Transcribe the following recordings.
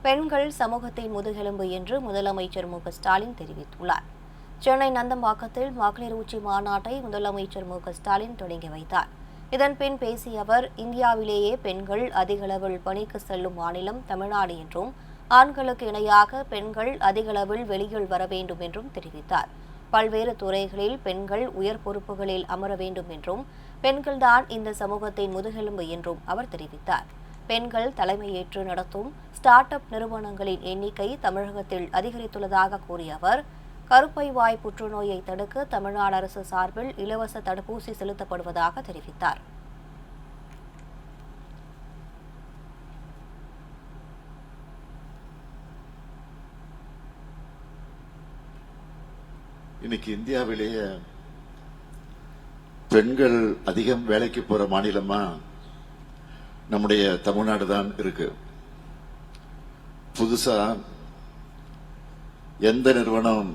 பெண்கள் சமூகத்தின் முதுகெலும்பு என்று முதலமைச்சர் ஸ்டாலின் தெரிவித்துள்ளார். சென்னை நந்தம்பாக்கத்தில் மகளிர் உச்சி மாநாட்டை முதலமைச்சர் ஸ்டாலின் தொடங்கி வைத்தார். இதன்பின் பேசிய அவர், இந்தியாவிலேயே பெண்கள் அதிகளவில் பணிக்கு செல்லும் மாநிலம் தமிழ்நாடு என்றும், ஆண்களுக்கு இணையாக பெண்கள் அதிகளவில் வெளியில் வர வேண்டும் என்றும் தெரிவித்தார். பல்வேறு துறைகளில் பெண்கள் உயர் பொறுப்புகளில் அமர வேண்டும் என்றும், பெண்கள்தான் இந்த சமூகத்தின் முதுகெலும்பு என்றும் அவர் தெரிவித்தார். பெண்கள் தலைமையேற்று நடத்தும் ஸ்டார்ட் அப் நிறுவனங்களின் எண்ணிக்கை தமிழகத்தில் அதிகரித்துள்ளதாக கூறிய அவர், கருப்பை வாய் புற்றுநோயை தடுக்க தமிழ்நாடு அரசு சார்பில் இலவச தடுப்பூசி செலுத்தப்படுவதாக தெரிவித்தார். இன்னைக்கு இந்தியாவிலேயே பெண்கள் அதிகம் வேலைக்கு போற மாநிலமா நம்முடைய தமிழ்நாடு தான் இருக்கு. புதுசா எந்த நிறுவனம்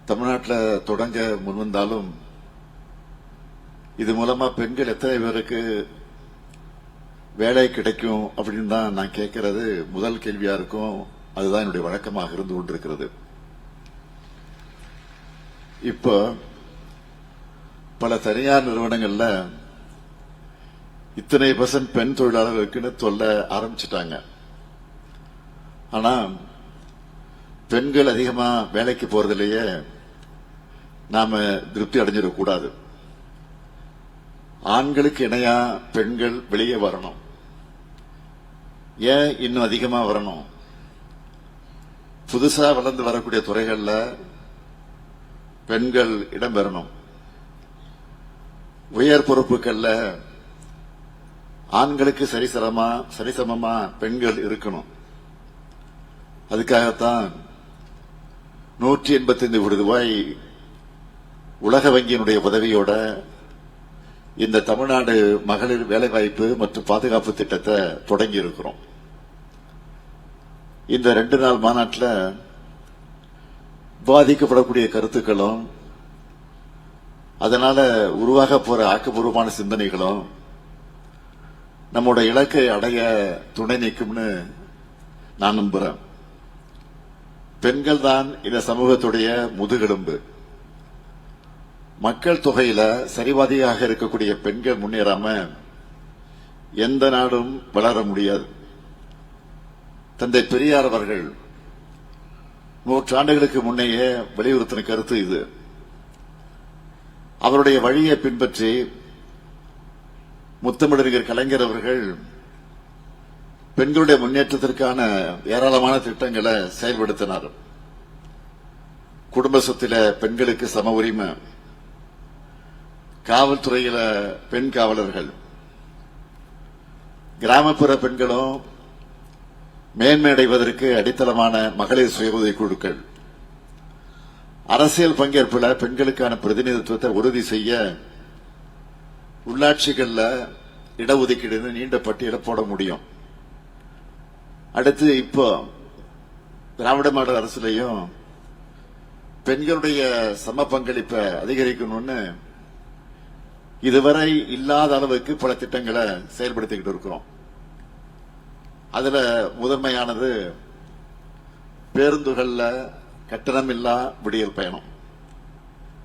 தமிழ்நாட்டில் தொடங்க முன்வந்தாலும் இது மூலமா பெண்கள் எத்தனை பேருக்கு வேலை கிடைக்கும் அப்படின்னு தான் நான் கேட்கறது முதல் கேள்வியா இருக்கும். அதுதான் என்னுடைய வழக்கமாக இருந்து கொண்டிருக்கிறது. இப்போ பல தனியார் நிறுவனங்கள்ல இத்தனை % பெண் தொழிலாளர்களுக்குன்னு சொல்ல ஆரம்பிச்சுட்டாங்க. ஆனா பெண்கள் அதிகமா வேலைக்கு போறதிலேயே நாம திருப்தி அடைஞ்சிடக்கூடாது. ஆண்களுக்கு இணையா பெண்கள் வெளியே வரணும். ஏன் இன்னும் அதிகமா வரணும்? புதுசா வளர்ந்து வரக்கூடிய துறைகள்ல பெண்கள் இடம்பெறணும். உயர் பொறுப்புகள்ல ஆண்களுக்கு சரிசமமா பெண்கள் இருக்கணும். அதுக்காகத்தான் 185 கோடி ரூபாய் உலக வங்கியினுடைய உதவியோட இந்த தமிழ்நாடு மகளிர் வேலைவாய்ப்பு மற்றும் பாதுகாப்பு திட்டத்தை தொடங்கி இருக்கிறோம். இந்த 2 நாள் மாநாட்டில் விவாதிக்கப்படக்கூடிய கருத்துக்களும் அதனால உருவாக போற ஆக்கப்பூர்வமான சிந்தனைகளும் நம்முடைய இலக்கை அடைய துணை நிற்கும்னு நான் நம்புறேன். பெண்கள் தான் இந்த சமூகத்துடைய முதுகெலும்பு. மக்கள் தொகையில சரிவாதியாக இருக்கக்கூடிய பெண்கள் முன்னேறாம எந்த நாடும் வளர முடியாது. தந்தை பெரியார் அவர்கள் 100 ஆண்டுகளுக்கு முன்னையே வலியுறுத்தின கருத்து இது. அவருடைய வழியை பின்பற்றி முத்தமிழறிஞர் கலைஞர் அவர்கள் பெண்களுடைய முன்னேற்றத்திற்கான ஏராளமான திட்டங்களை செயல்படுத்தினார். குடும்ப சொத்தில பெண்களுக்கு சம உரிமை, காவல்துறையில பெண் காவலர்கள், கிராமப்புற பெண்களும் மேன்மையடைவதற்கு அடித்தளமான மகளிர் சுய உதவி குழுக்கள், அரசியல் பங்கேற்புல பெண்களுக்கான பிரதிநிதித்துவத்தை உறுதி செய்ய உள்ளாட்சிகள்ல இடஒதுக்கீடு நீண்ட பட்டியலை போட முடியும். அடுத்து இப்போ திராவிட மாடல் அரசுலையும் பெண்களுடைய சம பங்களிப்பை அதிகரிக்கணும்னு இதுவரை இல்லாத அளவுக்கு பல திட்டங்களை செயல்படுத்திக்கிட்டு இருக்கிறோம். அதுல முதன்மையானது பேருந்துகள்ல கட்டணமில்லா விடியல் பயணம்.